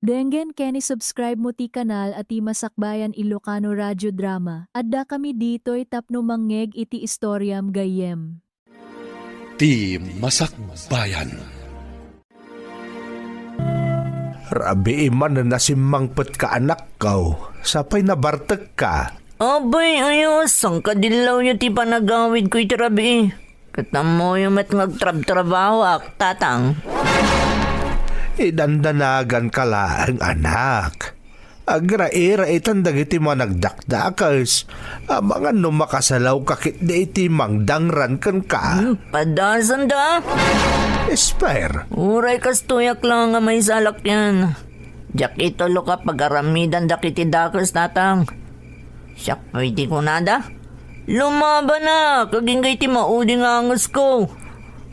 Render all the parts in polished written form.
Denggen Kenny subscribe mo ti kanal at ti Masakbayan Ilocano Radio Drama. Adda kami dito'y tapno mangeg iti istoryam gayem. Ti Masakbayan. Rabi iman na nasimangpet ka anak kaw. Sapay nabartek ka. Abay, ayos. Ang kadilaw niyo ti panagawid ko iti rabi. Katamo yung mat ngagtrab-trabaho tatang. Idandanagan ka lang anak. Agraira itandag iti managdakdakas. Mga numakasalaw kakit di iti mangdangran kan ka. Padasan da. Esper. Uray kastuyak lang nga may salak yan. Diyak itolo ka pag-aramidan dakiti dakas tatang. Siyak pwede ko nada. Lumaban na. Kagingay ti mauding angas ko.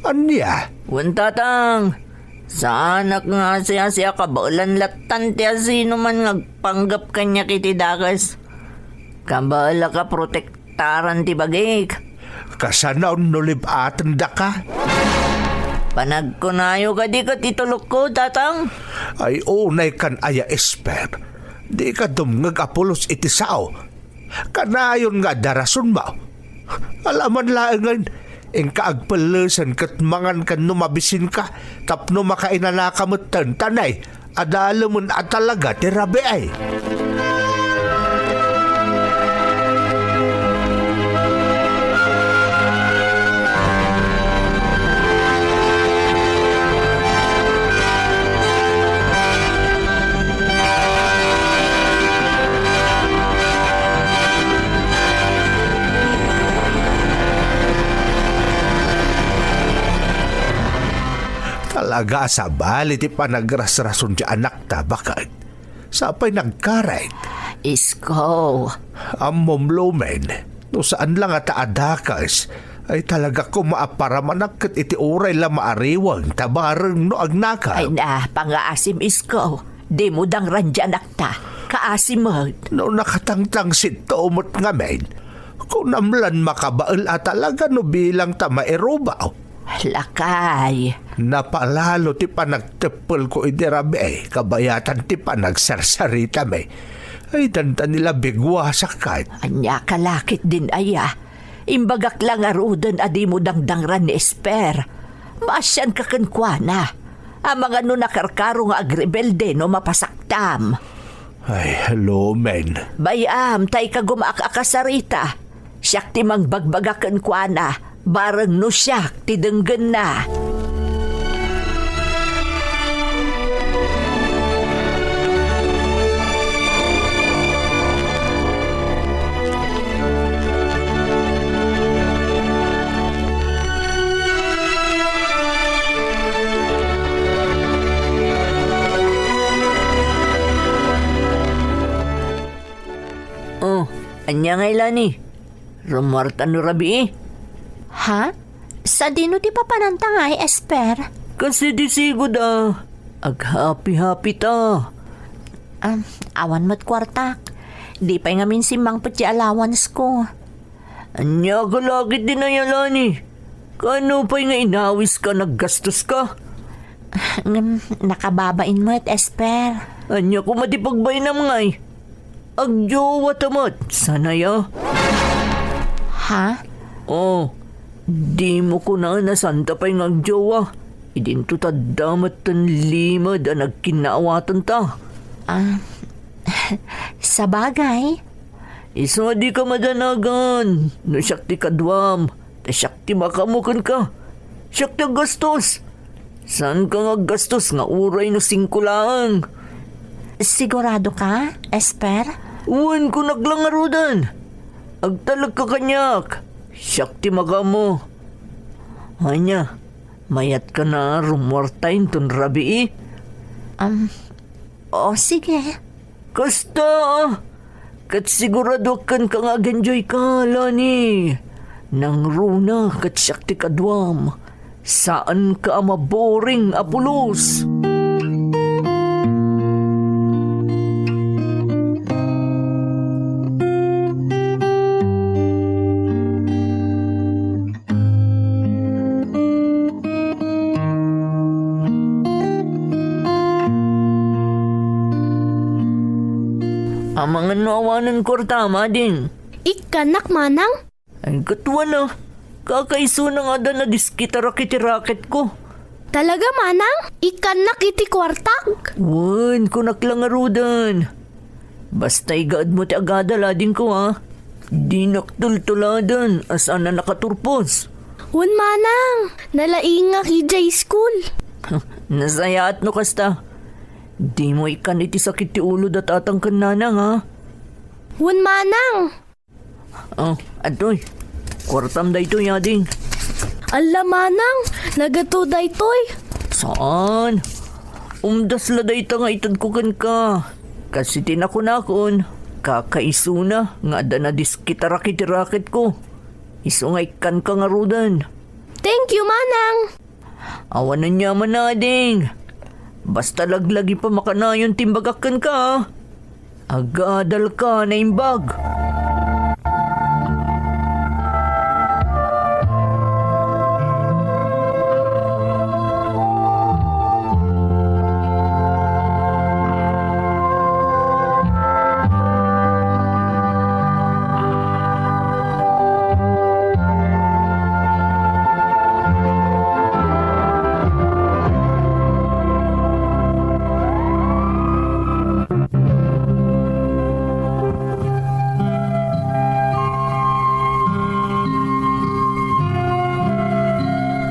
Anya? Wan tatang. Sa anak nga siya kabaulan latan ti sino man nagpanggap kanya kiti dakas. Kabala ka protektaran ti bagik. Kasanaw nulibatan da ka? Panagkunayo ka di ka titulok ko, tatang. Ay unay kan aya Esper. Di ka dumngag apulos iti sao. Kanayon nga darason mo. Alaman laangan. Ing kaagpalasan kat mangan kan numabisin ka, tapno makainanakamutan tanay, adalamon at talaga ti rabi ay. Talaga sa balit ipanagrasrason di anak ta bakit? Sapay nagkarait. Isko. Amom lumen, no saan lang at adakas, ay talaga ko maaparamanakit iti uray la maariwang tabarang no agnakaw. Ay na, pangaasim isko. Di mo dang randyan akta. Kaasim mo. No nakatangtang sito umot ngamen, kung namlan makabaal at talaga no bilang ta maerubaw. Lakay. Napalalo ti panagtepel ko idirabe, kabayatan ti panagsarsarita me. Ay tanta nila bigwa sakat. Anya kalakit din aya. Imbagak lang arudan adi mo dangdangran ni Esper. Maasyan ka kankwana. Ang mga no nakarkaro nga agrebelde no mapasaktam. Ay, hello men. Bayam, tay ka gumaak-akasarita. Siyak ti mang bagbagakan kwa na. Barang no siyak ti denggan na. Oh, anya nga ilani. Rumarta no rabi. Ha? Sa dino ti papanantangay, Esper? Kasi di sigod ag-happy-happy ta. Awan mo't kwartak. Di pa nga minsimang pati allowance ko. Anya ka lagit din na yalani. Kano pa nga inawis ka, naggastos ka? Nakababain mo't, Esper. Anya ko matipagbay na mga Agjowa tamat, sana ya. Ha? Oh, di mo ko na nasanta pa yung agjowa. Idinto ta damat tan limad nagkinaawatan ta. Sa bagay? Isa di ka madanagan. No siyak ti kadwam. Ta siyak ti makamukan ka. Siyak ti gastos. San ka nga gastos nga uray no singkulaan? Sigurado ka, Esper? Uwan ko naglangarudan. Agtalag ka kanyak. Siyak ti magamo. Anya, mayat ka na rumortain ton rabi O sige. Kasta, kat sigurado kan ka nga ganjoy ka, Lani. Nang runa kat siyak ti kadwam. Saan ka maboring apulos? Ang mga nawanan kwarta, mading. Ikanak manang? Ay katwa na. Kakaiso na nga na diskita-rakiti-raket ko. Talaga manang? Ikanak iti kwartak? Wan, kunak lang arudan. Basta igaad mo ti agada lading ko ha. Di naktultuladan asan na nakaturpos. Wan manang, nalaingak ijay school. Nasayaat no kasta. Di mo ikan iti sakit ti ulo dat atang kananang ha. Wan manang. Oh, atoy. Kwartam da ito yading. Ala manang, nagato daytoy. Saan? Umdas la da ita nga itad ko kan ka. Kasi tinakon-akon. Kakaiso na nga da na diskita-rakit-rakit ko. Iso nga ikan ka nga rudan. Thank you manang. Awan na niya manading. Basta laglagi pa makanayon timbagakan ka. Agadal ka na imbag.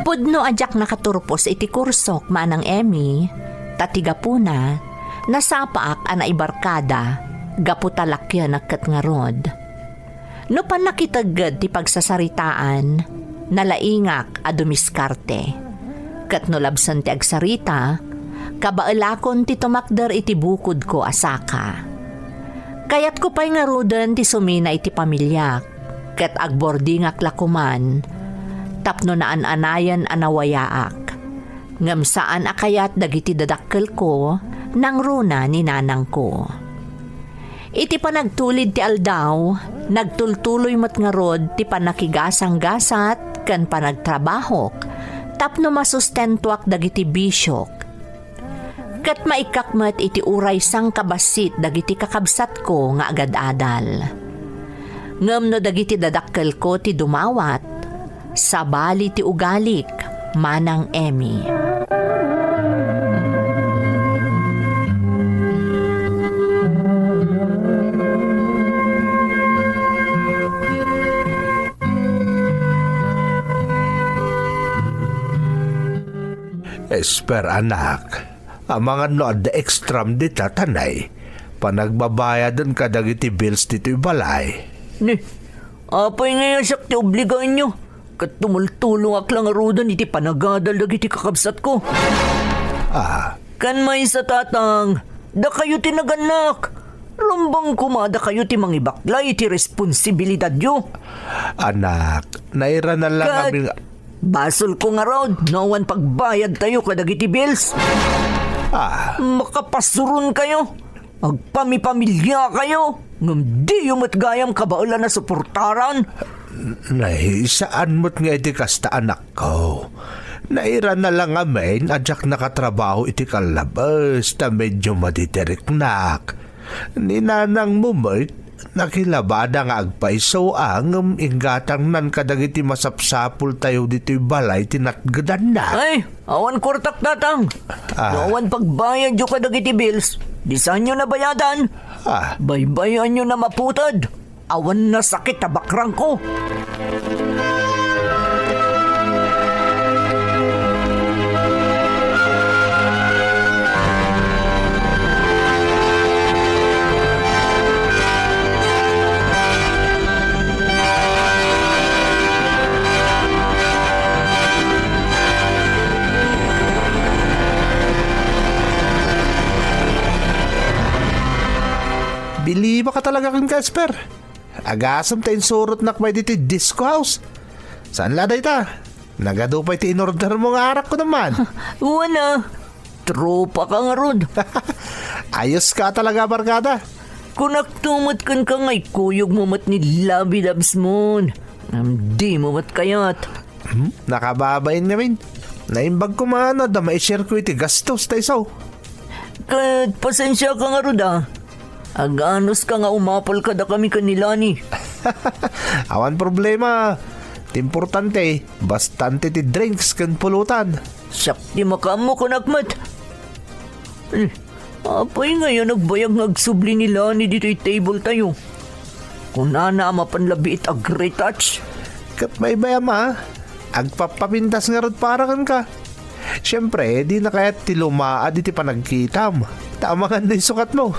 Pudno ajak nakaturpos iti kursok manang Emmy, tatiga puna, nasapaak ana ibarkada, gaputalakyan nakat nga rod. No pan nakitagad ti pagsasaritaan, nalaingak a dumiskarte. Kat no labsan ti agsarita, kabaelakon ti tumakder iti bukod ko asaka. Kayat ko pa'y nga rodan ti sumina iti pamilya, kat agbordingak lakuman, tapno na ananayan anawayaak. Ngam saan akayat dagiti dadakkel ko nang runa ni nanang ko. Iti panagtulid ti aldaw, nagtultuloy mat nga rod ti panakigasang-gasat kan panagtrabahok, tapno masustentuak dagiti bisyok. Kat maikakmat iti uray sang kabasit dagiti kakabsat ko nga agad-adal. Ngam no dagiti dadakkel ko ti dumawat, sabali ti ugalik, manang Emmy. Esper anak, ang mga no ad extram di tatanay, panagbabayadan ka dagiti bills dito balay. Ni, apay ngayon siya ti obligaan nyo. Kat tumultulong ak lang arudan iti panagadal dagiti kakabsat ko. Kan may sa tatang, da kayo tinaganak. Rumbang kumada kayo ti mangibaklay iti responsibilidad yo. Anak, naira na lang Kat, kami basol ko nga rod, nawan pagbayad tayo kadagiti bills. Makapasurun kayo. Agpamipamilya kayo. Ngam di yung matgayam kabaulan na suportaran. Saan mo't nga iti kasta anak ko? Naira na lang amin, adyak nakatrabaho iti kalabas na medyo maditiriknak. Ni nanang mumit, nakilabada nga agpaiso ang inggatang nan kadagiti masapsapul tayo dito'y balay tinatgadan na. Ay, awan kurtak tatang. Awan pagbayad yung kadagiti bills. Di saan nyo nabayadan? Baybayan nyo na maputad. Awan na sakit tabakrang ko. Bili ba ka talaga kang Casper? Agasam tayong surot na may dito disco house. Saan laday ta? Nagadupay ti in-order mo nga arak ko naman. Wala. Tropa ka nga rod. Ayos ka talaga, barkada. Kung naktumot kan ka ngay kuyog mo mat ni labidabs mo. Di mo mat kayat. Nakababain namin. Naimbag ko man na may share ko iti gastos tayo. Kat pasensya ka nga rod Aganos ka nga umapal kada kami kanila ni. Awan problema. Importante, bastante ti drinks kan pulutan. Siyak di makamo ko nakmat. Apay ngayon nagbayag ngagsubli nila ni dito'y table tayo. Kung nana mapanlabi it a great touch. Kat may bayam ha. Agpapapintas nga rod para kan ka. Siyempre, di na kaya ti lumaa di ti panagkitam. Tama nga na yung sukat mo.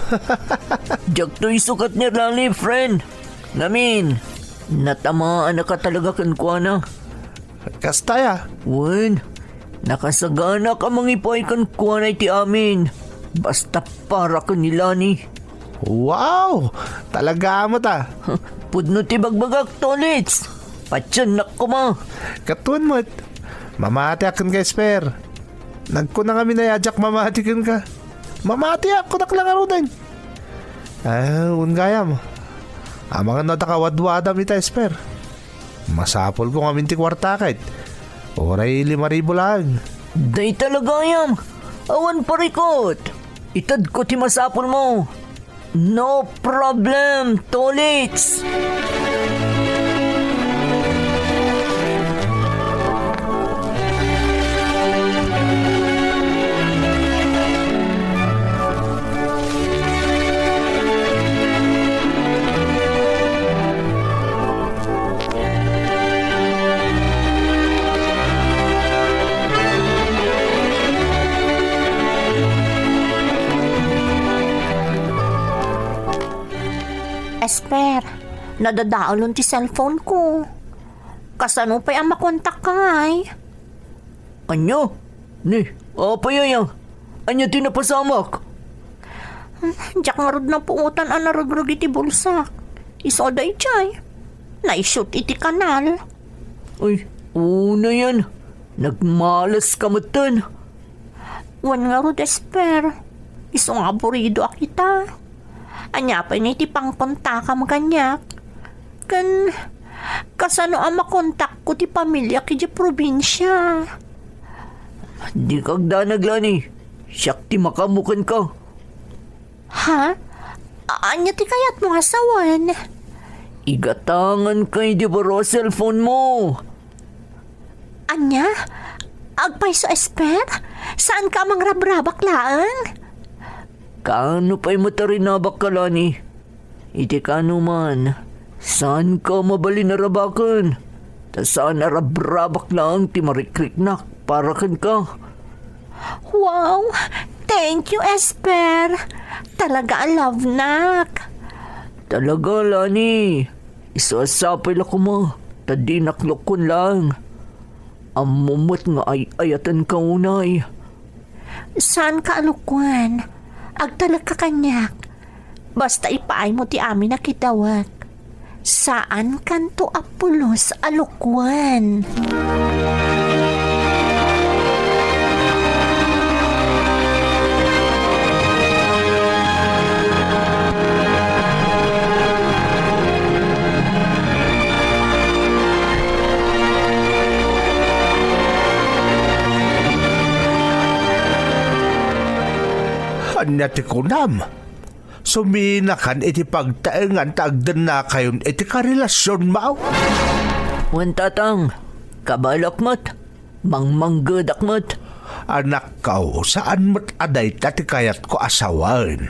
Diyak to'y sukat ni Lani, friend. Ngamin, natamaan na ka talaga kan kuha na. Kastaya. Wen, nakasagana ka mangipay kan kuha na iti amin. Basta para ka nila ni. Wow! Talaga mo ta. Pudno ti bagbagak tolits. Patyanak ko ma. Katuan mo't. Mamati akin ka, Esper. Nagkuna kami na yajak mamati kan ka. Mamati ako naklang aro din. Ungayam. Mga natakawadwadam ita, Esper. Masapol ko kami ti kwarta kahit. Oray 5,000 lang. Day talaga yam. Awan parikot. Itad ko ti masapol mo. No problem, tolits. Esper, nadadaolon ti cellphone ko. Kasano pa ang makontak ka ngay? Anyo? Ni, apa yaya? Anya tinapasamak? Diyak nga rod na puutan ang narugrug iti bulsa. Isoda ichay. Naishoot iti kanal. Ay, una yan. Nagmalas ka matan. Wan nga rod, Esper. Iso nga burido akita. Anya pa iti pangkonta ka maganyak. Kasano ang makontak ko ti pamilya kiti probinsya. Di kagda naglani. Siyak ti makamukan ka. Ha? Anya ti kayat mo asawan? Igatangan kay di baro cellphone mo. Anya? Agpay so, Esper? Saan ka mang rabrabaklaan? Kano pa'y matarinabak ka, Lani? Iti kano man, saan ka mabali narabakan? Ta saan narabrabak lang ti marikriknak para kan ka? Wow! Thank you, Esper! Talaga love nak! Talaga, Lani. Isasapil ako mo. Tadi naklokon lang. Amumot nga ay ayatan ka unay. Saan ka alukwan? Agtalag ka kanyak. Basta ipaay mo ti amin na kitawak. Saan kanto apulos alukwan? Anya ti kunam. Suminakan iti pagtaengan taagdan na kayon iti karelasyon mao. Wan tatang, kabalak mat, mangmanggad mat. Anak kao, saan mo't aday tati kayat ko asawan?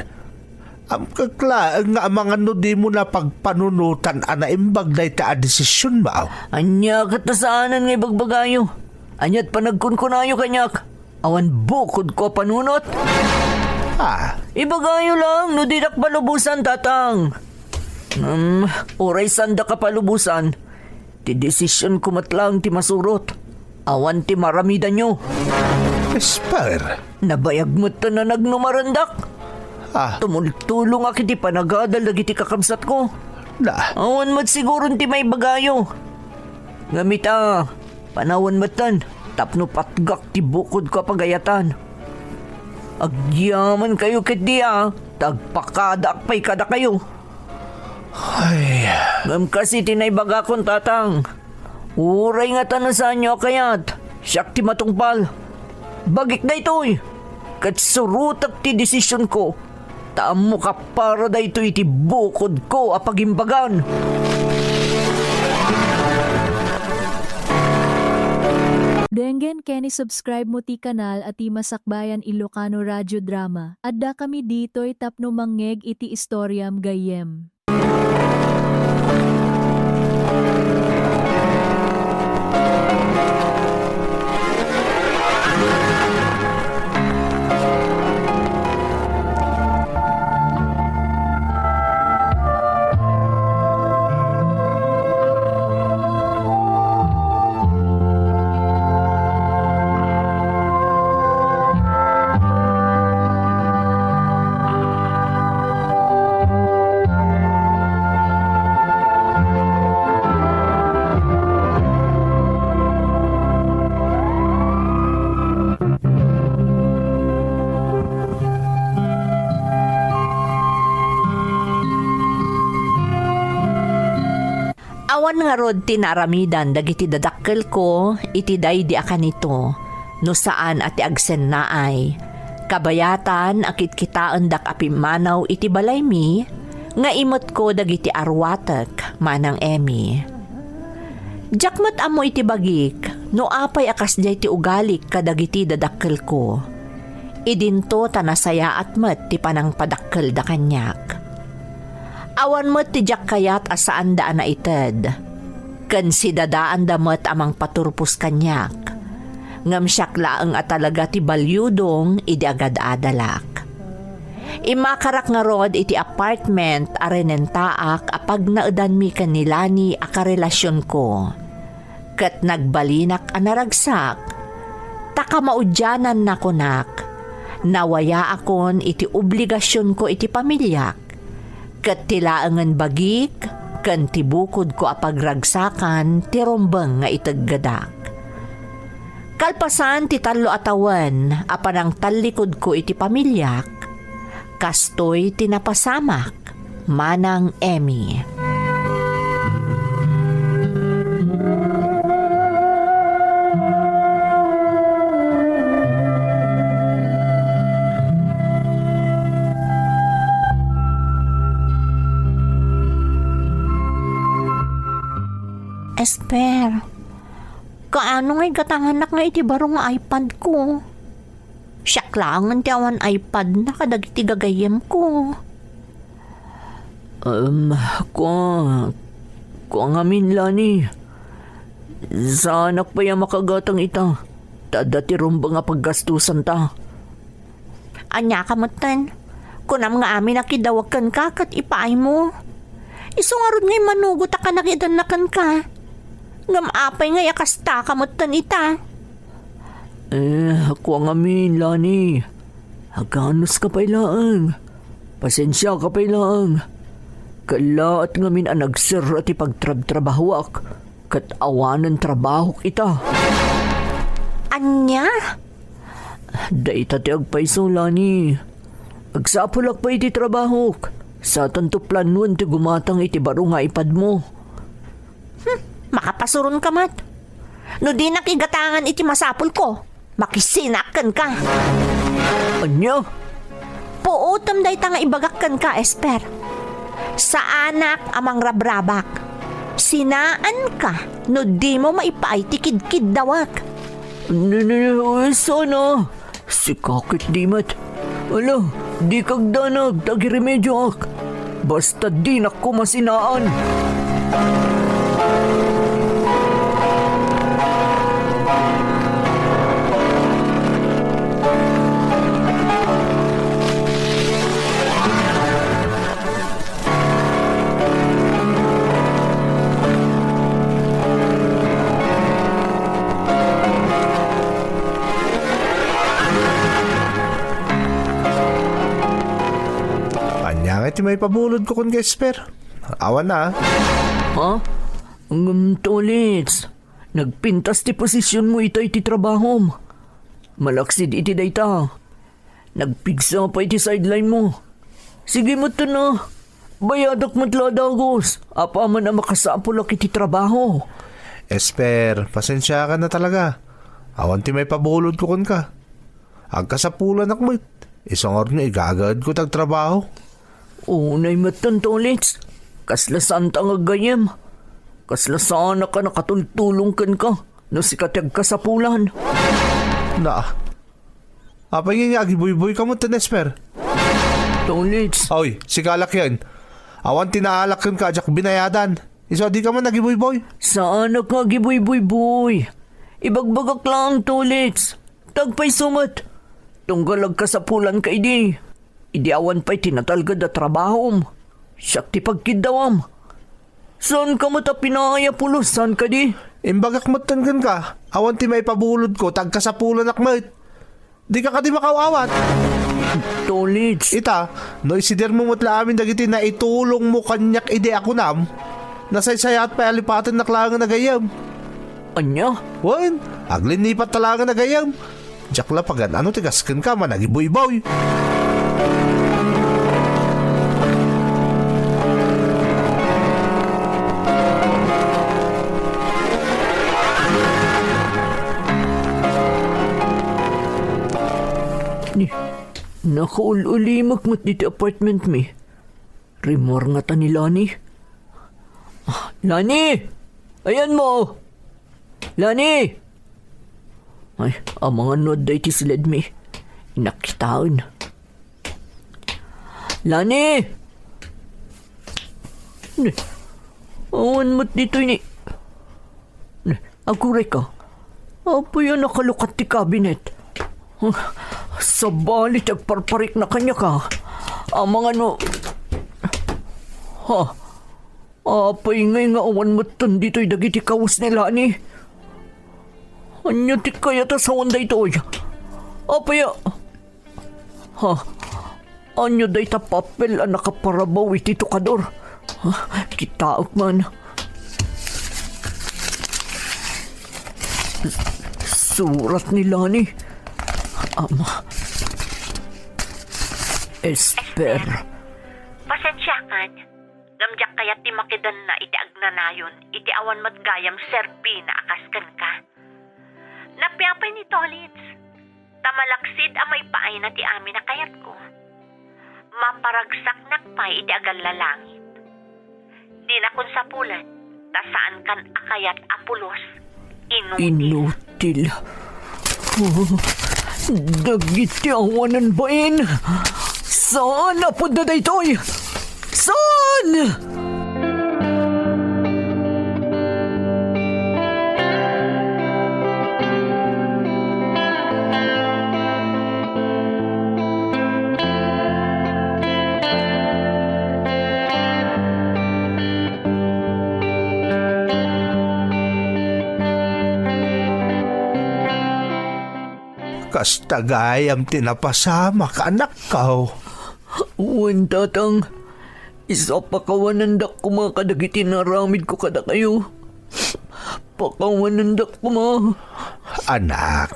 Am kaklaan nga mga di mo na pagpanunutan ana imbag day ta a desisyon mao. Anya katasaanan ngay bagbagayo. Anyat panagkunkunayo kanyak. Awan bukod ko panunot. Ibagayo lang, no didak palubusan, tatang. Oray sanda ka palubusan. Ti desisyon kumatlang ti masurot. Awan ti maramidan nyo. Esper. Nabayag mo ta na nagnumarandak. Tumultulong aki ti panagadal lagi ti kakamsat ko. Awan mat siguro ti may bagayo. Ngamita, panawan matan. Tapno patgak ti bukod ko pagayatan. Agyaman kayo kitiya, tagpakadak pa'y kada kayo. Ay. Ngam kasi tinaybaga kong tatang. Uray nga tanasan nyo kayat, siyak ti matungpal. Bagik na ito'y, kat surutak ti desisyon ko. Taam mo ka para da ito iti bukod ko apagimbagan. Denggen Kenny subscribe mo ti kanal at ti Masakbayan Ilocano Radio Drama. Adda kami ditoy tapno mangngeg iti istoryam gayem. Awan nga rod tinaramidan dagiti dadakkel ko iti daydi akan nito no saan ati agsen naay. Kabayatan akit kitaan dak apimanaw iti balay mi nga imot ko dagiti arwatek manang Emmy. Jakmat amo iti bagik no apay akas jay ti ugalik kadagiti dadakkel ko. Idinto tanasaya at met ti panang padakkel da kanyak. Awan mo ti jak kayat asaan daan na ited. Ken si dadaan da met amang paturpos kanyak. Ngam siyak laeng at talaga ti balyudong idi agad adalak. Imakarak nga rod iti apartment arenentaak apag naedan mi kanilani akarelasyon ko. Ket nagbalinak anaragsak. Taka maudyanan na kunak. Nawaya akon iti obligasyon ko iti pamilyak. Ket tilaangan bagik, ken tibukod ko apagragsakan, tirombeng nga itaggadak. Kalpasan ti talo atawan, apanang talikod ko iti pamilyak, kastoy tinapasamak, manang Emmy. Esper, kaano nga'y katanganak nga iti barong nga iPad ko? Siyak lang ang tiyawan iPad na kadagiti gagayem ko. Kuang amin lani. Sa anak pa yung makagatang ita. Tadati rumba nga paggastusan ta. Anya ka matan, kunam nga amin nakidawakan ka kat ipaay mo. Isungarod nga'y manugot ka nakidanakan ka. Ngam apay nga yakasta kamutan ita. Kuang amin, Lani. Haganos ka pailaang. Pasensya ka pailaang. Kala at ngamin ang nagsir at ipagtrab-trabahwak. Kat awanan trabahok ita. Anya? Dahil tati agpaiso, Lani. Agsapulak pa iti trabahok. Sa tanto planuan ti gumatang iti baro nga ipad mo. Makapasuron ka mat. No di nakigatangan iti masapul ko, makisinakan ka. Anya? Puutom day nga ibagakkan ka, Esper. Sa anak amang rabrabak. Sinaan ka, no di mo maipaay tikid-kid dawak. Sana. Si kakit dimat. Ala, di kag danag, tagiremedyo ak. Basta di na ko masinaan. Iti may pabulod ko kun Gesper. Awan na. Ha? Ang tolits. Nagpintas ti posisyon mo ita iti trabahom. Malaksid iti dayta. Nagpigsa pa iti sideline mo. Sige mo to na. Bayadak matladagos. Apa man ang makasapulak iti trabaho. Esper, pasensya ka na talaga. Awan ti may pabulod ko kun ka. Agkasapulan akmo. Isang oras nga igagad ko tagtrabaho. Unay matan tolits. Kaslasaan ta nga gayem. Kaslasaan na ka nakatultulong ka. No si katag kasapulan. Na. Apay nga gibuy-buy ka mo Esper. Tolits. Oy, si Kalak yan. Awan tinaalak yun ka, jak binayadan. Iso di ka man nagibuy-buy. Saan ka gibuy-buy-buy? Ibagbagak lang tolits. Tagpay sumat. Tunggalag kasapulan ka idi. Idi awan pa'y tinatalgad na trabahom. Siyak ti pagkidawam. Saan ka mata pinaya pulos? Saan ka di? Imbagak matangan ka. Awan ti may pabulod ko, tagkasapulan akmat. Di ka di makawawat. Tolits. Ita, no isider mo mutla amin dagiti na itulong mo kanyak ide ako nam. Nasaysaya at payalipatan na klangan na gayam. Anya? Wan, aglinipat talaga na gayam. Diyak la pagan ano tigaskan ka man nagibuy-buy. Nakaulimak mat dito apartment mi. Rimor nga ta ni Lani. Lani! Ayan mo! Lani! Ay, ang mga nod day ti silid mi. Inakitaon. Lani! Awan mo't dito ni. Aguray ka. Apo yan nakalukat ti cabinet. Sa balit agparparik na kanya ka. Ang mga no... Ha? Apay ngay nga awan matan dito'y dagiti kawas nila ni. Anya ti kaya ta sa wanday to'y. Apay ha? Anya day ta papel ang nakaparabaw iti tukador. Kitaok man. Surat nila ni. Ama. Esper. Pasensyakan. Gamjak kayat ti makidan na iti agnanayon, iti awan matgayam serbi na akaskan ka. Napiapay ni Tolits. Tamalaksid amay paay na ti amin na kayat ko. Maparagsak nakpay iti agal lalangit. Di na kun sapulan, tasaan kan akayat apulos. Inutil. Dagiti awanan bain. Saan na po daday to'y? Saan? Kastagayam tinapasama ka anak ka. Uwan tatang. Isa pakawanandak ko mga kadagiti naramid ko kada kayo. Pakawanandak ko mga. Anak,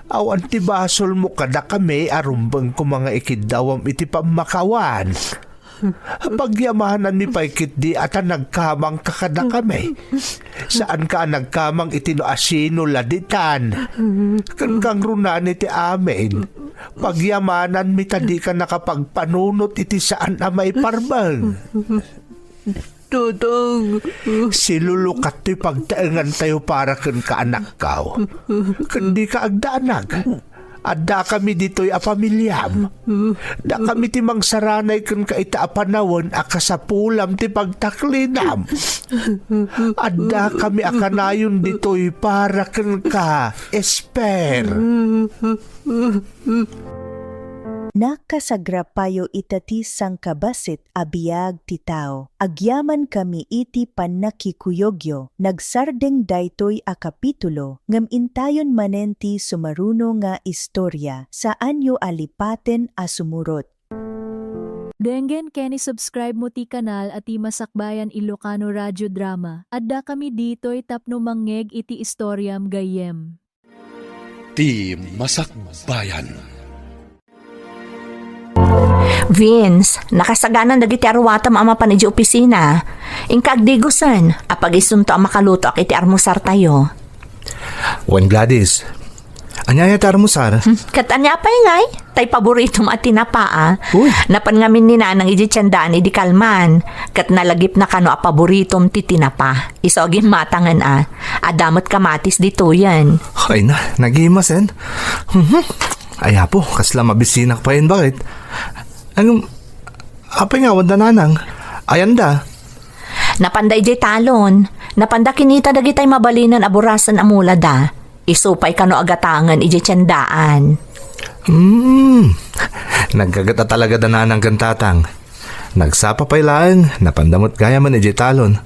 awan ti basol mo kada kami arumbang ko mga ikidawam iti pamakawan. Pagyamahanan mi paikit di ata nagkamang kakada kami. Saan ka nagkamang itino asino laditan? Kang runan iti amin. Pagyamanan mi tadi ka nakapagpanunot iti saan na may parbang. Tatang. Silulukat ti pagtaengan tayo para kan kaanak kao. Kandi ka agdanag. Adda kami dito'y apamilyam. Da kami ti mangsaranay kan kaita apanawon akasapulam ti pagtaklinam. Adda kami akanayon dito'y para kan ka, Esper. Nakasagrapayo itati sang kabasit abiyag ti tao. Agyaman kami iti pannakikuyogyo. Nagsardeng daytoy a kapitulo ngem intayon manenti sumaruno nga istorya saan yo alipaten a sumurot. Denggen Kenny subscribe mo ti kanal at ti Masakbayan Ilocano Radio Drama. Adda kami dito'y tapno mangngeg iti istoryam gayem. Ti Masakbayan. Vince, nakasaganan dagiti arwatam ama pan iti opisina. Ingkagdigusan, apag isunto ang makaluto ak iti armusar tayo. Wen Gladys, Anyaya tar mo, Sar. Katanya pa ngay, tay paborito mo at tinapa Uy. Napan ngamin ni nanang iji tiyandaan idi kalman. Kat nalagip na kano a paboritom ti tinapa. Isogin matangan Adamot kamatis dito yan. Ay na, nagimasen. Ay po, kasla mabisinak pa yun, bakit? Apay nga, wanda nanang. Ayan da. Napanday jay talon. Napanda kinita dagitay mabalinan aburasan amula da. Isupay kano agatangan iji tiyandaan. Nagkagata talaga da nanang kantatang. Nagsapa pa'y lang, napandamot gaya man iji talon.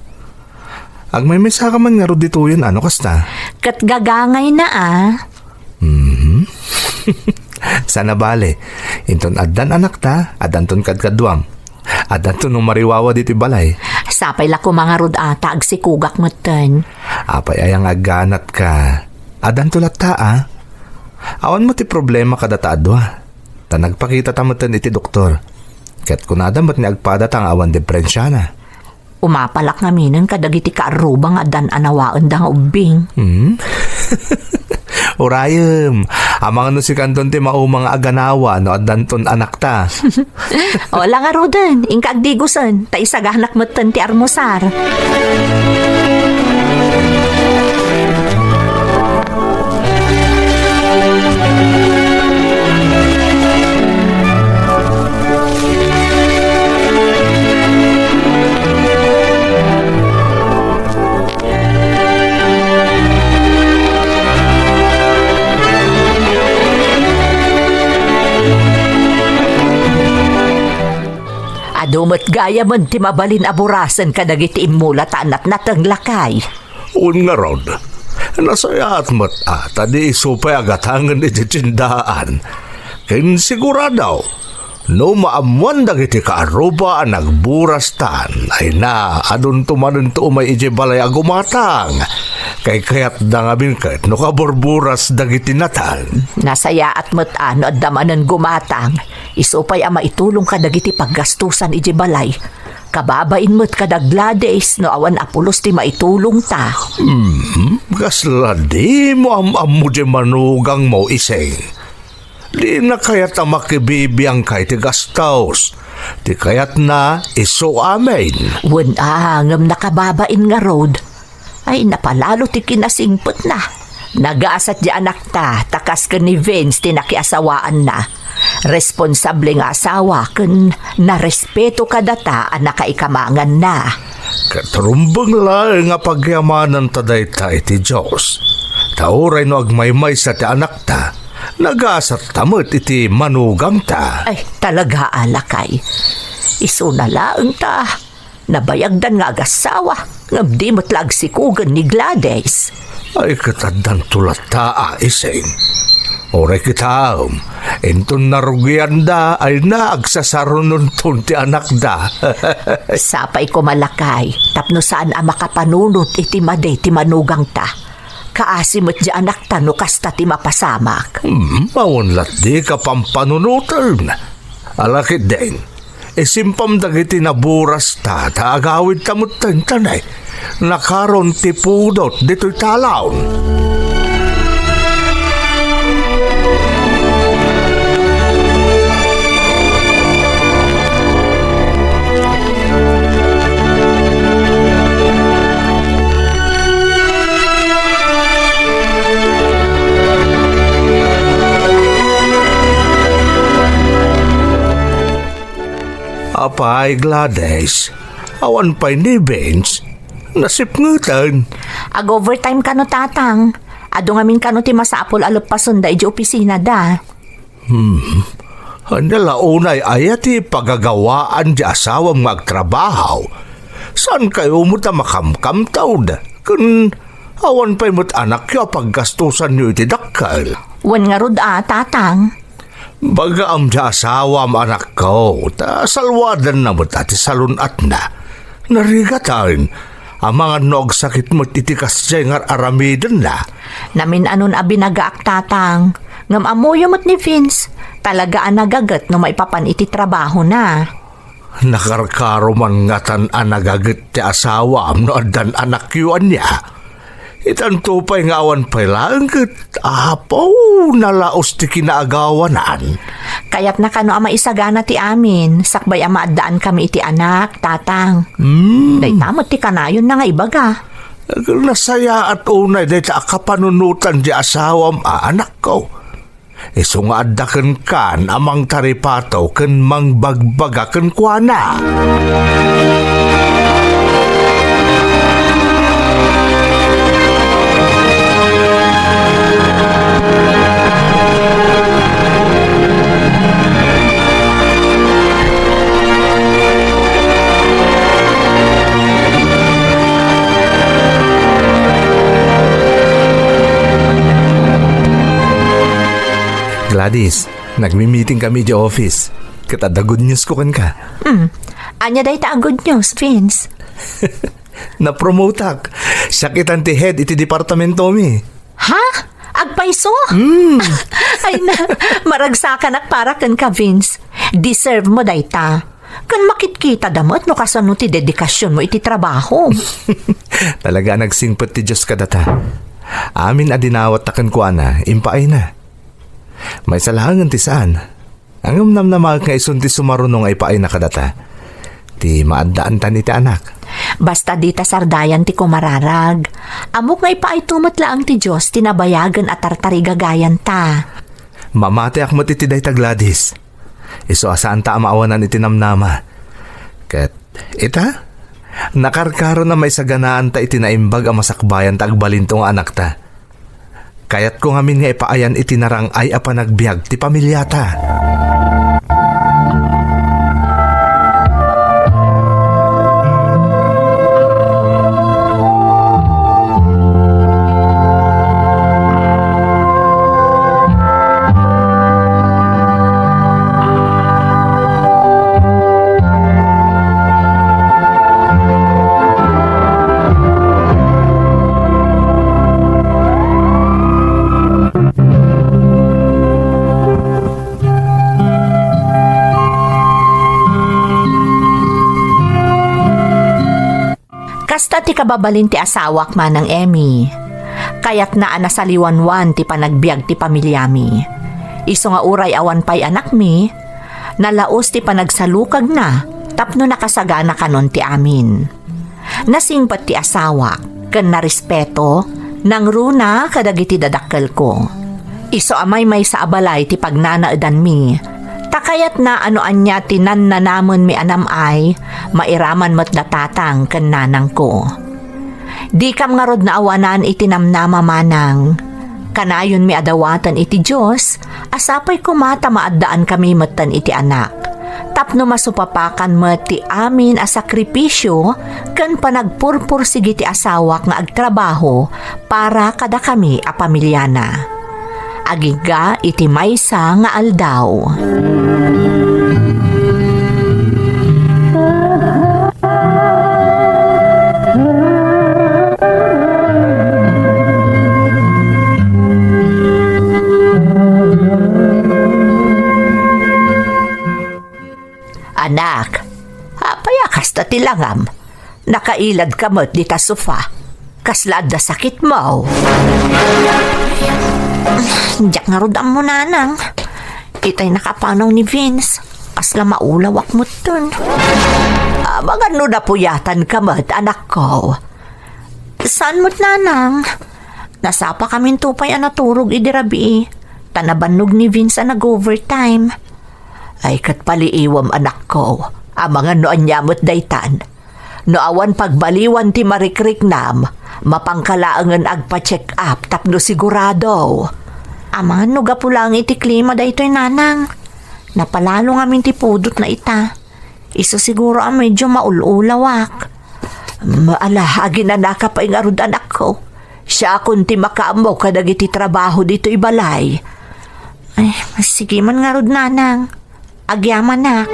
Agmay may saka man nga ro dito yun, ano kasta? Kat gagangay na Sana bale, inton addan anak ta, addan ton kadkadwam. Addan ton nung mariwawa dito balay. Sapay la ko mga rod ata agsikugak moten. Apay ayang aganat ka. Adan tulat ta, Awan mo ti problema kada taadwa. Ta nagpakita tamutan iti doktor. Ket kunada mat ni agpada tang awan deprensya na. Umapalak ngaminan kadagiti kaarubang adan anawaan dang ubing. Urayem, amang no si kanton ti maumang aganawa no adan ton anak ta. O lang nga rodan, ingka agdigusan, ta isaganak moten ti armosar. Adumot gaya man ti mabalin aburasan kadagiti imula tanat natang lakay. Un nga rod, nasayat mat tadi supay agatangan iti tindaan. Kin siguradaw, no maamuan dagiti kaaruba nagburas tan, ay na adun tumanin to umay iti balay agumatang. Kay kayat da nga binkat no kaburburas dagiti natang. Nasaya at matano at damanan gumatang. Isupay ama itulong kadagiti paggastusan iji balay. Kababain mo't kadaglades no awan apulos ti maitulong ta. Kasla di mo mo di manugang mo iseng. Di na kayat na makibibiyang kay ti gastaws. Di kayat na iso amin. Wan ngam nakababain nga road. Ay napalalo ti kinasingpot na. Nagaasat di anak ta, takas ka ni Vince ti nakiasawaan na. Responsable nga asawa kun narespeto ka data ang nakaikamangan na. Katrumbang lang nga pagyamanan taday ta iti Diyos. Tauray no agmaymay sa ti anak ta. Nagasat tamot iti manugang ta. Ay talaga alakay. Isunalaang ta. Nabayagdan nga agasawa. Ngabdi mo't lagsikugan ni Gladys. Ay kataddan tulat ta iseng. Oray kita enton narugian da ay naagsasarunon ton ti anak da. Sapay ko malakay. Tapno saan ang makapanunot iti maday ti manugang ta. Kaasimot di anak ta no kasta ti mapasamak. Maunlat di ka pampanunutan. Alakit din. Isimpam dagiti naburas ta agawid tamot tanay. Nakaron ti pudot dito'y talaon. Apay Gladys, awan pa'y ni Vince, nasipngutan. Ag-overtime ka no tatang. Ado ngamin ka no ti masapol alupason da iji opisina da. Nalaunay ayati pagagawaan di asawang magtrabaho. Saan kayo mo ta makamkamtawd? Kun awan pa'y mo't anak yo paggastusan nyo iti dakkal. Wan nga rod tatang. Baga am di asawa am anak ko, ta salwadan na mo't ati salunat na. Narigatan, ang mga nog sakit mo't itikas dyan nga aramidan na. Namin anon abinagaak tatang. Ngam amuyo mo't ni Vince. Talaga ang nagagat no maipapan iti trabaho na. Nakarkaro man nga tan anagagat ti asawa am no adan anak yuan niya. Itan tupay nga awan pa'y lang kat apaw nalaos ti kinaagawanan. Kaya't nakano ama isagana ti amin, sakbay ama addaan kami iti anak, tatang. Day tamot ti kanayon na nga ibaga. Nasaya at unay day ta kapanunutan di asawam anak ko. Iso nga addaken kan amang taripato ken mangbagbaga ken kuana. Gladys, nagmi-meeting kami di office. Katada good news ko kan ka. Anya day ta ang good news, Vince. Na-promote ak. Sakitan ti head iti departamento mi. Ha? Agpaiso? Ay na, maragsakan ak para kan ka, Vince. Deserve mo day ta. Kan makitkita damot no kasano ti dedikasyon mo iti trabaho. Talaga nagsingpet ti Diyos kadata. Amin adinawat takan ko ana, impaay na. May salahangan ti saan. Ang umnam na mga kaisun ti sumarunong ay paay na kadata. Ti maaddaan tan iti anak. Basta di ta sardayan ti kumararag. Amok nga ipaay tumatla ang ti Diyos tinabayagan at tartarigagayan ta. Mamati akmat iti dayta Gladys. Iso asaan ta amaawanan iti namnama. Ket ita? Nakarkaro na may saganaan ta iti naimbag ang masakbayan ta agbalintong anak ta. Kaya't kung amin nga ipaayan itinarang ay apanagbiag ti pamilyata. Kasta ti kababalin ti asawak man ng Emmy. Kaya't naa nasaliwanwan ti panagbiag ti pamilyami. Iso nga uray awan pa'y anak mi, nalaos ti panagsalukag na, tapno nakasagana kanon ti amin. Nasingpat ti asawak, ken narespeto, nang runa kadagiti dadakkel ko. Iso amay may sa abalay ti pagnanaadan mi, takayat na anoan niya tinan na namon mi anam ay, mairaman mo't datatang ken nanang ko. Di kam nga rod na awanan itinamnama manang. Kanayon mi adawatan iti Diyos, asapay kumata maaddaan kami matan iti anak. Tapno masupapakan mo ti amin a sakripisyo, ken panagpurpur sige ti asawak nga agtrabaho para kada kami a pamilyana. Agiga iti maysa nga aldaw. Anak, payakas ta tilangam. Nakailad ka mo't di ta sofa. Kaslad da sakit mo. Diyak nga rodam mo nanang. Itay nakapanaw ni Vince. Kasla maulawak mo dun. Magano na puyatan ka mo't anak ko. Saan mo't nanang? Nasapa kaming tupay anaturog idirabi. Tanabanog ni Vince na nag-overtime. Ay katpaliiwam anak ko, ang mga noan nyamot daytan. Noawan pagbaliwan ti marikrik nam, mapangkalaangan agpa-check up tapno sigurado. Ama, nugapulang iti klima daytoy nanang. Napalalo ngamin ti pudot na ita. Iso siguro ang medyo maululawak. Maala, aginanaka pa yung arud anak ko. Siya akong ti makaamo kadagiti trabaho dito ibalay. Ay, sige man nga rod nanang. Agyaman nak.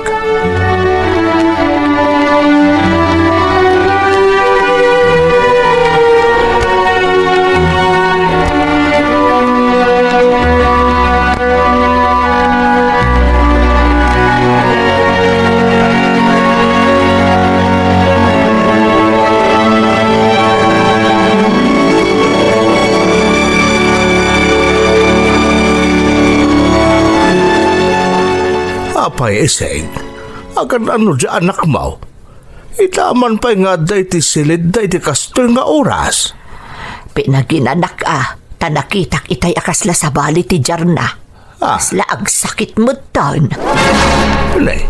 apay iseng. Agan ano di anak mo? Itaman pa nga day ti silid day ti kastoy nga oras. Pinaginanak tanakitak itay akasla sa bali ti Jarna. Asla ag sakit mo ton. Nay,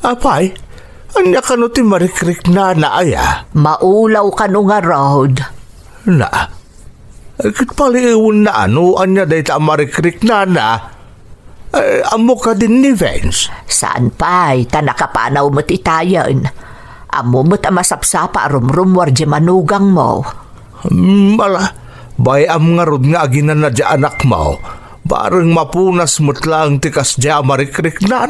apay, anya ka no ti marikrik na aya? Maulaw ka no nga road. Na, kit paliiwan na ano, anya day ta marikrik na amo ka din ni Vince. Saan pa'y tanakapanaw mo't itayan? Amo mo't amasapsapa rumrumwar di manugang mo. Mala, bayam nga rod nga aginan na di anak mo. Bareng mapunas mo't lang tikas di marikrik na.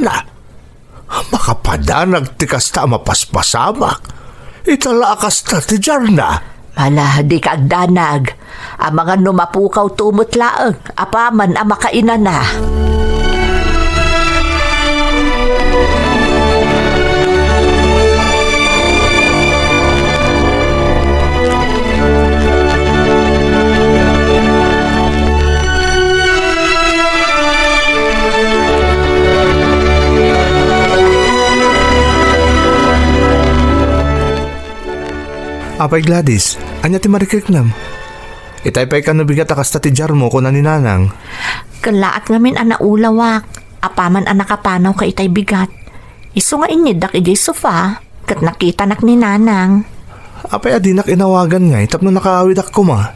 Makapadanag tikas ta mapaspasamak. Italakas ta ti Jarna. Mala, di ka agdanag. Ang mga numapukaw tumot laang, apaman ang makaina na. Apay Gladys, anya ti marikrik nam. Itay pa'y ka nabigat akas ti jar mo ko na ninanang. Kalaat ngamin ang naulawak. Apaman ang nakapanaw ka itay bigat. Iso nga inidak ijay sofa. Kat nakita nak ni nanang. Apay adinak inawagan nga, tapno nakawid ako ma.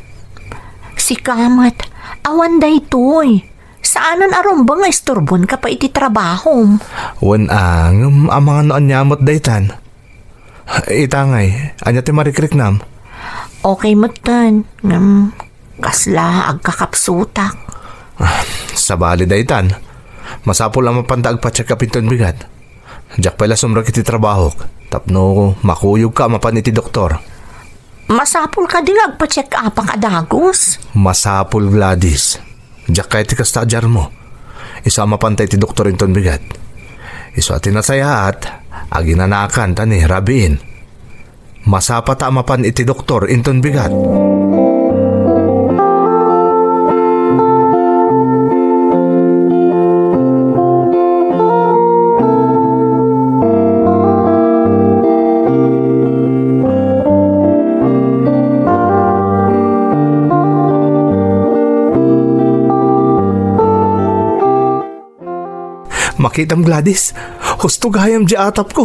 Si Kamat, awan day toy. Saanan aron ba nga istorbon ka pa iti trabaho? Wan ang mga noan nyamot daytan. Itangay, anya ti marikrik nam. Okay matan. Kasla agkakapsutak. Sa bali daytan. Masapol ang mapantag pa check up inton bigat. Diyak pala sumrak iti trabaho. Tapno makuyog ka mapan iti doktor. Masapul ka din agpa-check up ang adagos. Masapol Gladys. Diyak kay ti kastadyar mo. Isa mapantay ti doktor inton bigat. Iso atin nasayaat. Aginanakan tani rabiin. Masapa ta mapan iti doktor inton bigat. Makitam Gladys, husto gayam di atap ko.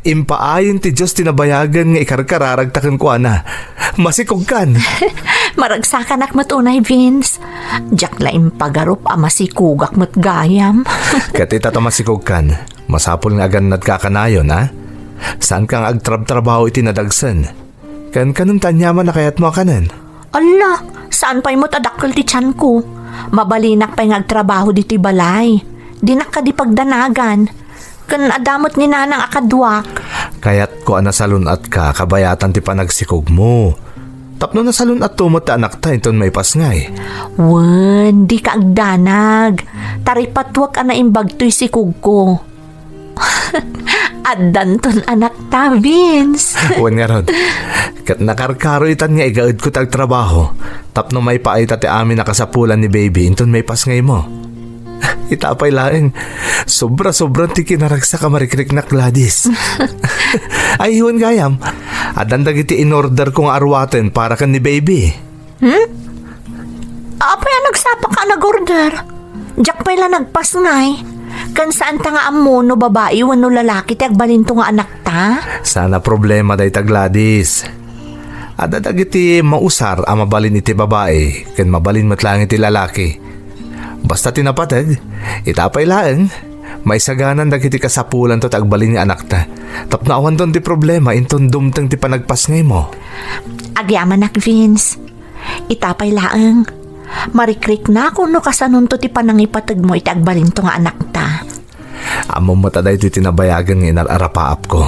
Impaayon ti Diyos tinabayagan nga ikarkararagtakan ko ana. Masikog kan. Maragsakan ak matunay, Vince. Diyak la impagarup masikugak mat gayam. Katita ta masikog kan. Masapol nga agan nadkakanayon ha. Saan kang agtrab-trabaho iti nadagsan? Kan kanong tanyaman na kayat mo kanan? Ala, saan pa'y mo tadakkel ti tiyan ko? Mabalinak pa'y ngagtrabaho diti balay. Dinak ka di pagdanagan. Kan adamot ni nanang akadwak. Kaya't ko nasalun at ka kabayatan ti panagsikog mo. Tapno nasalun at tumot ta anak ta inton may pasngay. Wen, di ka agdanag. Taripatwak na imbag to'y sikog ko. Adanton anak ta, Vince. Wan nga rod. Kat nakarkaro itan nga igaud ko tag trabaho. Tapno may paita ti amin nakasapulan ni baby inton may pasngay mo. Itapay laeng. Sobra-sobrang ti kinaragsa ka marikrik na Gladys. Ay huwan gayam. Adandag iti in-order kong arwaten para kan ni baby. Apay nagsapa ka nag-order. Diyak pa'y la nagpasngay. Kan saan ta nga amo no babae wano lalaki ti agbalinto nga anak ta? Sana problema day ta Gladys. Adadag iti mausar ang mabalin iti babae. Kan mabalin matlang iti lalaki. Basta tinapatag, itapay laeng, may saganan dagiti kasapulan to tagbalin nga anak ta. Tapnaawan doon ti problema inton dumteng ti panagpasngay mo. Agyaman nak, Vince. Itapay laeng. Marikrik na kung no kasanon to ti panangipatag mo itagbalin to nga anak ta. Among mataday ti tinabayagan nga inararapaap ko.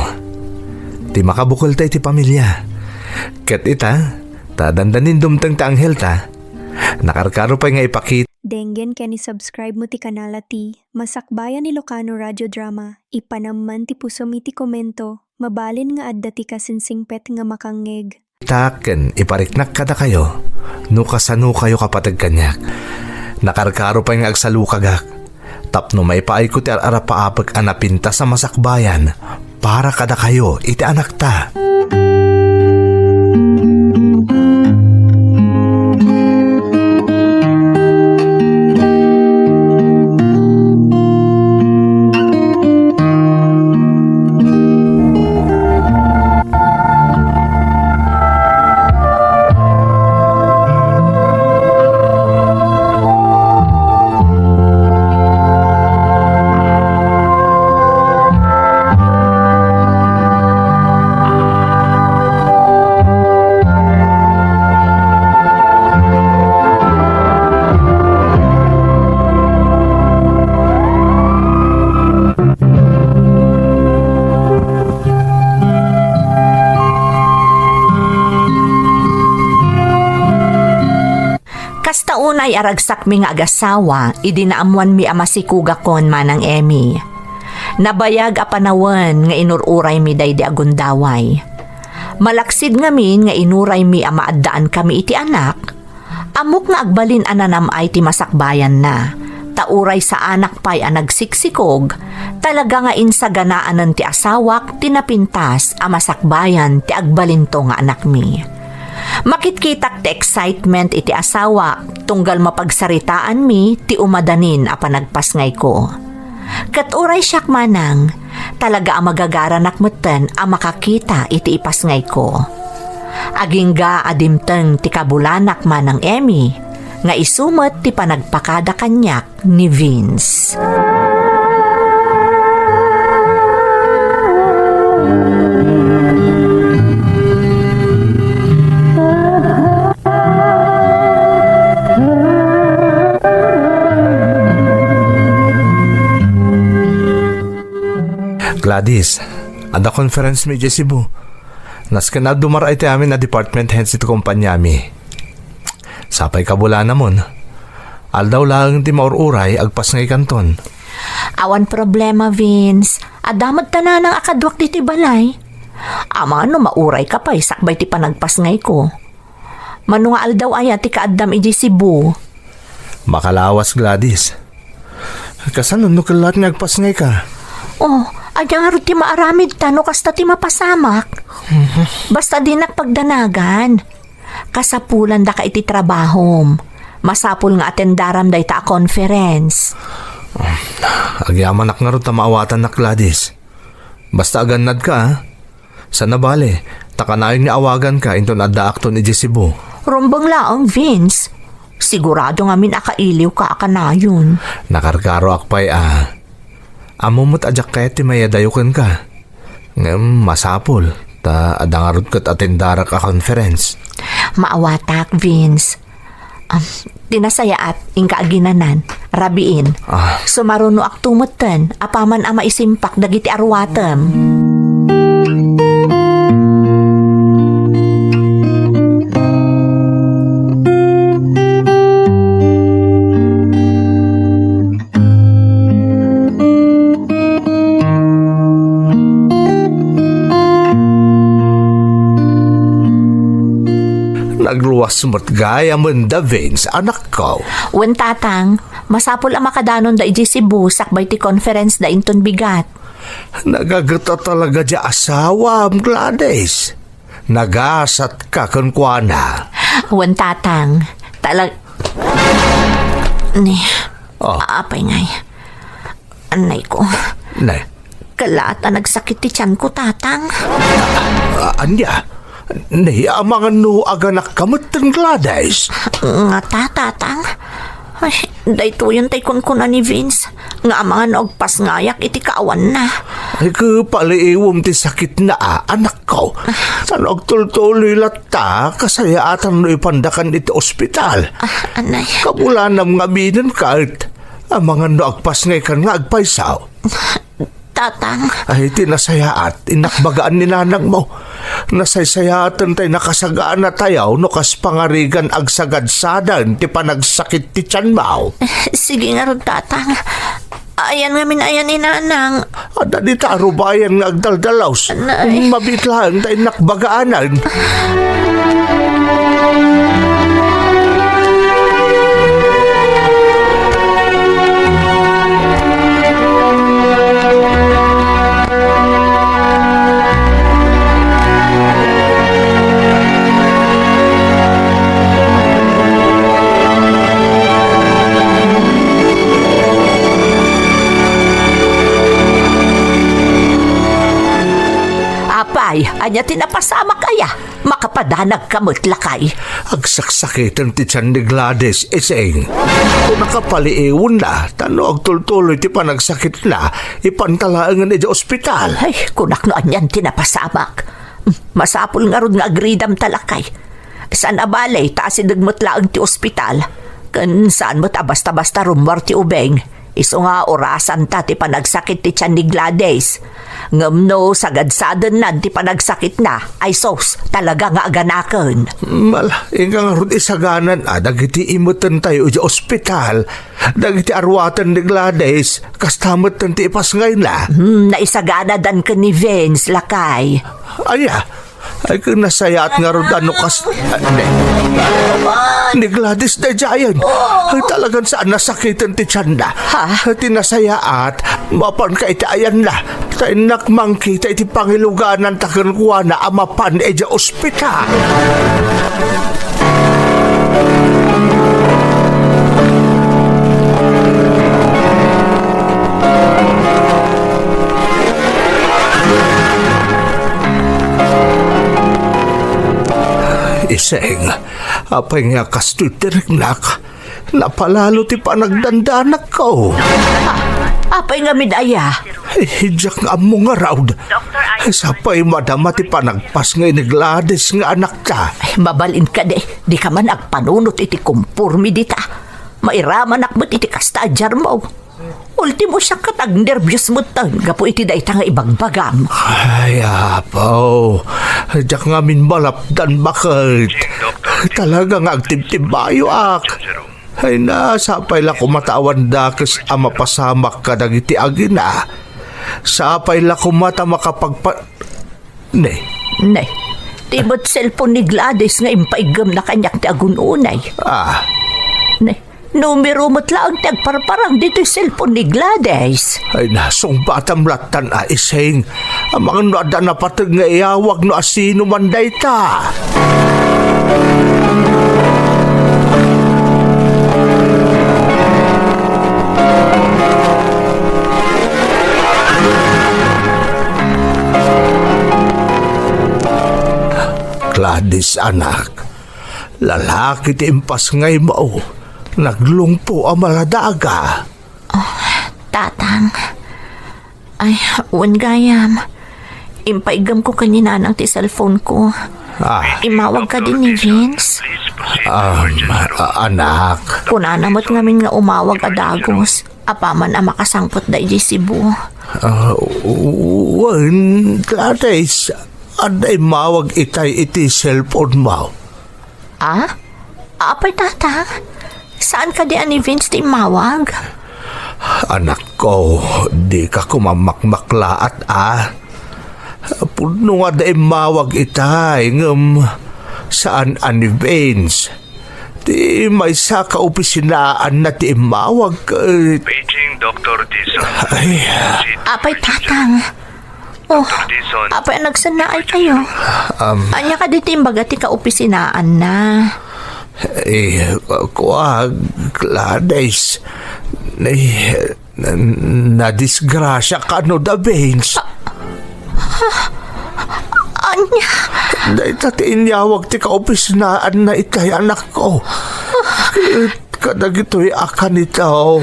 Ti makabukol tayo ti pamilya. Kat ita, tadandanin dumteng ta anghel ta. Nakarkaro pa nga ipakita. Denggen kani subscribe mo ti kanala ti Masakbayan Ilocano Radio Drama. Ipanamman ti pusom iti komento. Mabalin nga adda ti kasinsingpet nga makangeg. Taken, ipariknak kada kayo. No kasano kayo kapatag kanyak. Nakarkaro pa nga agsalukagak. Tapno may paay ko ti arapaapak anapinta sa masakbayan para kada kayo iti anak ta. Kasta unay aragsak mi nga agasawa, idinaamuan mi amasikuga kon manang Emmy. Nabayag a panawan nga inururay mi daydi agundaway. Malaksid nga min nga inuray mi amaadaan kami iti anak. Amok nga agbalin ananam ay ti masakbayan na. Tauray sa anak pay a nagsiksikog, talaga nga insaganaanan ti asawak tinapintas a masakbayan ti agbalinto nga anak mi. Makitkitak ti excitement iti asawa, tunggal mapagsaritaan mi ti umadanin a panagpasngay ko. Katuray siyak manang, talaga ang magagaranak meten a makakita iti ipasngay ko. Agingga adimteng ti kabulanak manang Emmy, nga isumet ti panagpakada kanyak ni Vince. Gladys, ada conference mi di Cebu. Nasken na dumaray ti amin na department heads iti kumpanya mi. Sapay kabula namon. Aldaw lang ti maururay agpas ngay kanton. Awan problema, Vince. Adamad tanan ang akadwak diti balay. Ama no mauray ka pa, sakbay ti panagpasngay ko. Mano nga aldaw aya ti kaaddam iji Cebu. Makalawas, Gladys. Kasanon no kalat nga agpasngay ka? Oh, adyang nga ti maaramid tano kasta ti mapasamak. Basta di nakpagdanagan. Kasapulan da ka iti trabahom. Masapul nga atendaram da ita a conference. Agyaman ak nga ro ta maawatan na, Gladys. Basta aganad ka, ha? Sa nabale, takanayon ni awagan ka inton adda akton iji Cebu. Rumbang laang, Vince. Sigurado nga min akailiw ka akanayon. Nakarkaro akpay Amumot ajak kaya ti mayadayukan ka. Ngam masapol, ta adangarod kat atendara ka conference. Maawatak, Vince. Tinasaya at ingkaaginanan, rabiin. Sumaruno ak tumutan, apaman ama isimpak dagiti arwatem. Nagluwas mo't gaya manda, Vince, anak ko. Wen tatang, masapul ang makadanon da iji Cebu sakbay ti conference da inton bigat. Nagagata talaga di asawa, Gladys. Nagasat ka kunkwana. Wen tatang, apay ngay. Anay ko. Ne, Kalata nagsakit ti tiyan ko, tatang. anya? Ne, mga no aganak kamutang, Gladys. Nga tatang. Ay, dayto yun tay kunkuna ni Vince. Nga mga naogpas ngayak iti kaawan na. Ay paliiwom ti sakit na anak ko. Tanog tultuloy lata, kasayaatan no ipandakan iti ospital. Anay. Kabulanam nga binan kahit ang mga no agpas ngay kan nga agpaysaw. Tatang. Ay tinasayaat, inakbagaan ni nanang mo. Nasaysayatan tayo nakasagaan na tayaw no kas pangarigan agsagad-sadan ti panagsakit ti tiyan mo. Sige nga ron, tatang. Ayan nga ayan ni nanang. Ada di tarubayan nga agdaldalaws. Anay. Mabitlaan tayo nakbagaanan. lakay. Anya tinapasama kaya. Makapadanag kamot lakay. Agsaksakitan ti tiyan ni Gladys, iseng. Kung nakapaliiwan na, tano agtultuloy ti panagsakit na, ipantalaangan ni di ospital. Ay, kunak no anyan tinapasamak. Masapul nga ron nga agridam talakay. Saan abalay, taas idagmat laang ti ospital. Kan saan mo't basta-basta rumwar ti ubeng. Iso nga orasan ta ti panagsakit ti tiyan ni Gladys. Ngamno sagadsadan na ti panagsakit na. Ay sos, talaga nga aganakan. Mala, ingang ron isaganan, dagiti imutan tayo di ospital. Dagiti arwatan ni Gladys, kastamot ti ipas ngayon na. Naisagana dan ka ni Vince, lakay. Ay kung nasayat nga ron kas... Ni Gladys na dyan. Ay talagang saan nasakitan ti Chanda. Tinasayaat, mapan ka itayan na. Tainak mangkita iti pangiluganan takan kuwa na amapan e dya ospital. Iseng, apay nga kastutirignak, napalalo ti panagdandanak ko. Apay nga midaya. Hidyak nga mo nga raud. Sapay madama ti panagpas nga ni Gladys nga anak ka. Ay, mabalin ka de. Di ka man agpanunot iti kumpurmi dita. Mairaman akmat iti kastadjar mo. Ultimo siya katag nervyos mo gapo iti dayta nga ibagbagam. Ay, apaw. Diyak nga min malapdan bakit. Talaga nga agtibtibayo ak. Ay sapay la kumatawan dakes ama pasamak ka dagiti agina. Sapay la kumata makapagpa... Ne. Tibot cellphone ni Gladys nga impaigam na kanyak ti agununay. Ne. Numero mo't lang tagparparang dito yung cellphone ni Gladys. Ay nasong batam latan iseng. Ang mga nada na patag nga iawag no asino man dayta. Gladys anak, lalaki ti impas ngay mo. Naglungpo ang maladaga. Tatang. Ay, gayam. Impaigam ko kanina ng ti cellphone ko. Imawag ka din ni Vince. Anak. Kunanamot ngamin nga umawag adagos. Apaman ang makasangpot da iji Cebu. Gladys, aday mawag itay iti cellphone mo. Apay tatang? Saan ka di ni Vince di mawag? Anak ko, di ka kumamakmaklaat Puno nga da mawag itay saan ani Vince. Di may sa kaopisinaan na ti mawag Beijing, Dr. Dison. Apay tatang. Apay nagsanaay kayo. Anya ka di timbaga ti kaopisinaan na. Gladys, na-disgrasya ka no da Vince. Anya? Dahil tatiinyawag ti kaopisnaan na itay anak ko. Kadag ito'y akan ito.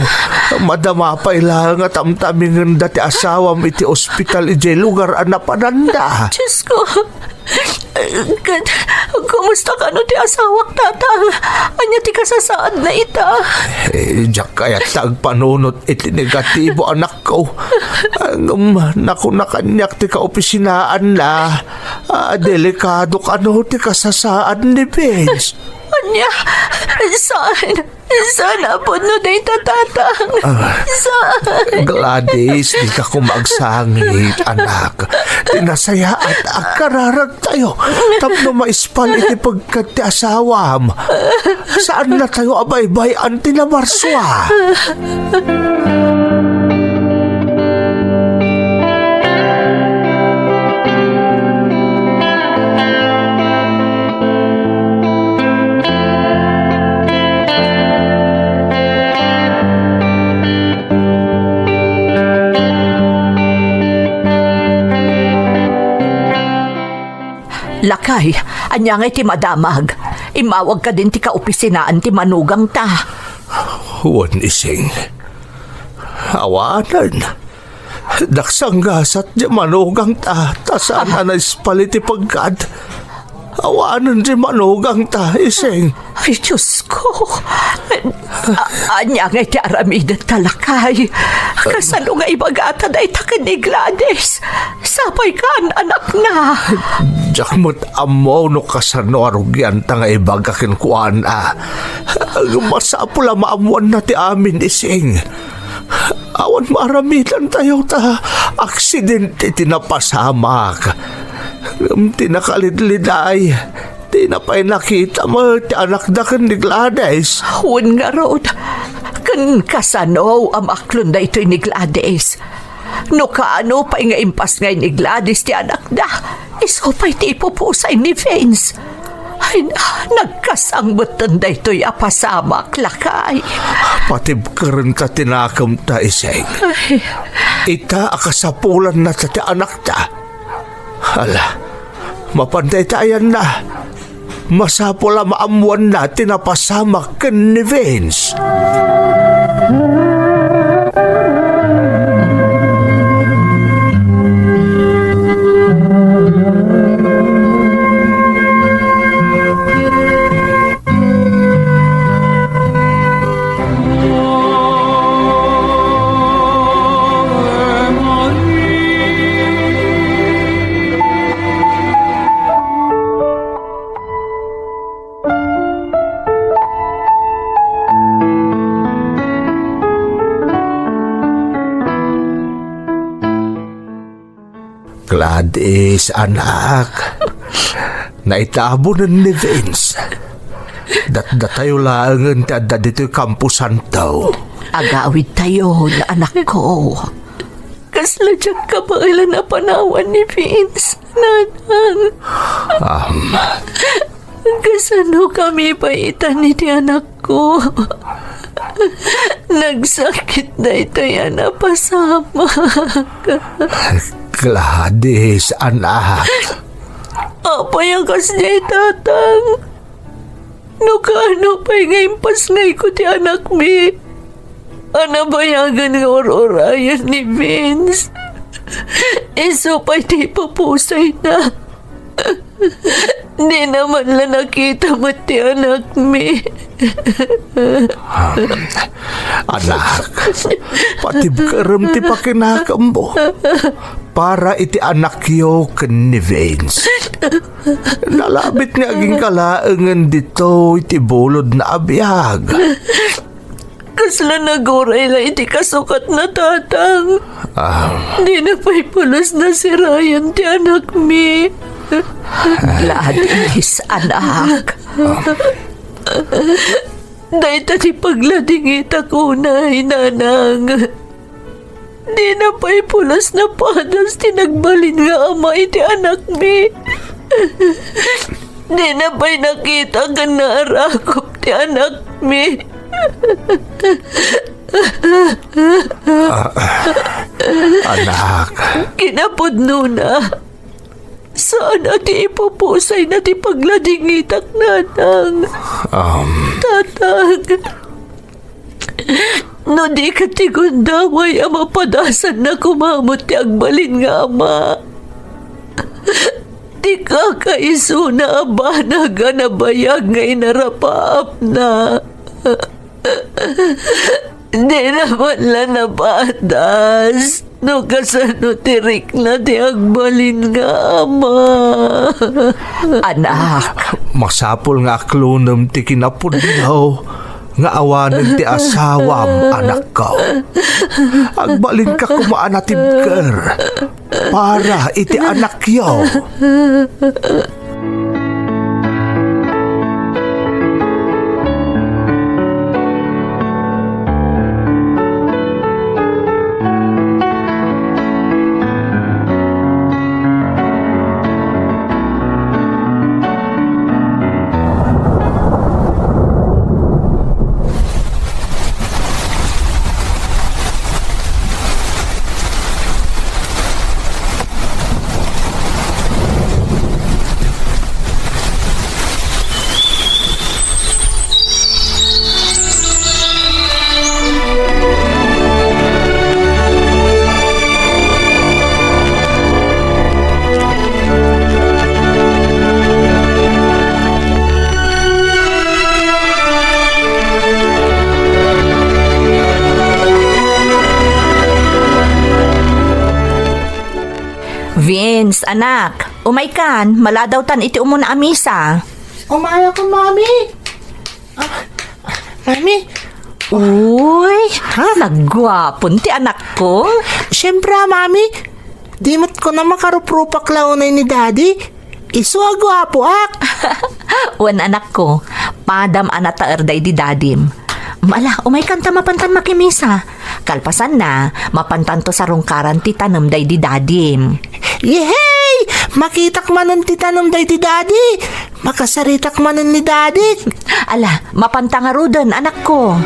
Madama pa ilang at amtaming dati asawam iti ospital iti lugar na pananda. Diyos ko. Kumusta ka no ti asawak tatang? Anya ti kasasaad na ita? Diyak kaya tagpanunot iti negatibo anak ko. Naku na kanyak ti kaopisinaan na. Delikado ka no ti kasasaad ni Vince. Anya? Saan po no day tatatang? Saan? Gladys, di ka kumagsangit, anak. Tinasaya at akararag tayo. Tapno maispal iti pagkat ti asawam. Saan na tayo abay-bay ang tinamarswa? Lakay, anya nga ti madamag. Imawag ka din ti kaopisinaan ti manugang ta. Huwag ising. Awanan. Daksang gasat di manugang ta. Tasana na ispaliti pagkad. Awanan di manugang ta, ising. Ay, Diyos ko. Anya nga ti aramidan talakay. Kasano nga ibagata da itakin ni Gladys. Sapay kan, anak na. Jakmut amo no kasano arugyan ta nga ibagakin kuan masapula maamuan na ti amin ising. Awan maaramidan tayo ta. Aksidente tinapasamak. Tinakalidliday. Tinapay nakita mo ti anak da kan ni Gladys. Huwag nga rod. Kan kasano ang aklon da ito'y ni Gladys. No kaano pa nga impas ngay ni Gladys ti anak da. Iso pa'y ti ipupusay ni Vince. Ay na, nagkasangbutan da ito'y apasamak, lakay. Patib ka rin ka tinakam ta iseng. Ita akasapulan na sa ti anak ta. Hala, mapantay tayan na. Masapula maamuan na tinapasamak kan ni Vince. Gladys, anak. Naitabo na ni Vince. Datayo lang tada dito'y kampusan daw. Agawid tayo na anak ko. Kasla dyan ka ba ilan na panawan ni Vince, nanang? Kasano kami paitan ni ti anak ko? Nagsakit na ito yan na pasama. Gladys, anak. Apayakas niya tatang. No kaano pa'y ngayon pasngay ko ti anak mi. Anabayagan ng orayan ni Vince. Iso pa'y di papusay na. Di naman lang nakita mo ti anak mi. Anak, patib karam ti pakinakam mo. Para iti anak yo ken ni Vince. Nalabit nga aging kalaangan dito iti bulod na abiyag. Kasla naguray la iti kasukat na tatang. Di na pa'y pulos na si Ryan ti anak mi. Gladys, anak. Dahil ti pagladingit ako na, nanang. Di na pa'y pulas na padas tinagbalin nga ama iti anak mi. Di na pa'y nakita ka na arakop ti anak mi. Anak. Kinapudno na. Saan ati ipupusay na ti pagladingitak nanang? Tatang. No di ka ti gundaway ang mapadasan na kumamot ti agbalin nga ama. Di ka kaiso na abanag na bayag nga inarapaap na. Di naman lang nabatas. No kasano tirik na ti agbalin nga ama. Anak. Masapol nga klonam ti kinapudlaw. Nga awanan ti asawam, anak ko. Agbalin ka kumaanatib ker. Para iti anak yo. Anak, umay kan, maladaw tan iti umuna amisa. Umaya ko, Mami. Mami, Uy, nagwapon ti anak ko. siyempre, Mami. Dimot ko na makaruprupak launay ni Daddy. Isu agwapo ak. Wan anak ko, padam anata erday di dadim. Mala, umay kanta mapantan makimisa. Kalpasan na, mapantan to sa rungkaran ti tanam day di dadim. Yehey! Makitak manan ti tanom day ti Daddy. Makasaritak manan ni Daddy. Ala, mapantangarudan anak ko.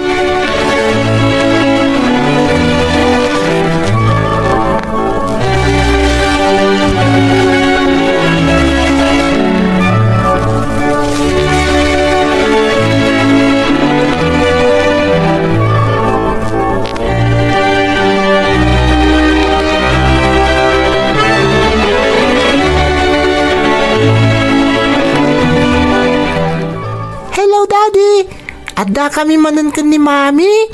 Hello, Daddy. Adda kami manan kan ni Mami.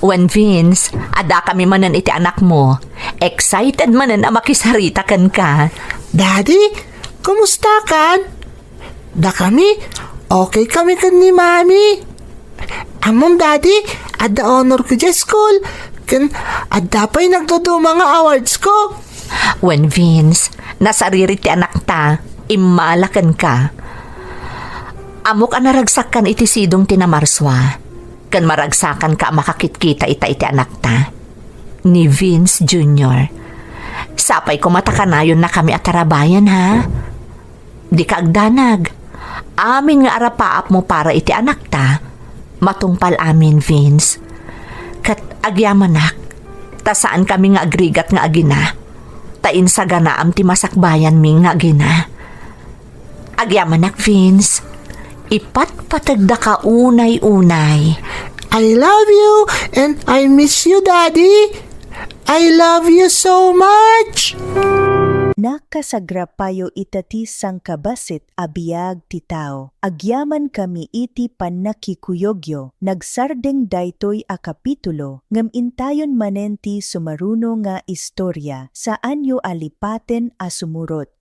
When Vince, ada kami manan iti anak mo. Excited manan na makisarita kan ka. Daddy, kumusta kan? Da kami, okay kami kan ni Mami. Amom, Daddy, adda honor ko dyan school. Kan, adda pa'y nagdodo mga awards ko. When Vince, nasariri ti anak ta, imalakan ka. Amok anaragsakan iti sidong tinamarswa. Kan maragsakan ka makakitkita ita iti anak ta. Ni Vince Jr. Sapay ko matakanayon na kami atarabayan ha. Di ka agdanag. Amin nga arapaap mo para iti anak ta. Matungpal amin, Vince. Kat agyamanak. Ta saan kami nga agrigat nga agina. Tain sa ganaam ti masakbayan mi nga agina. Agyamanak, Vince. Ipatpatagda ka unay-unay. I love you and I miss you, Daddy. I love you so much. Nakasagrapayo itati sang kabasit abiyag ti tao. Agyaman kami iti pannakikuyogyo. Nagsardeng daytoy a kapitulo. Ngam intayon manenti sumaruno nga istorya. Saan yo alipaten a sumurot.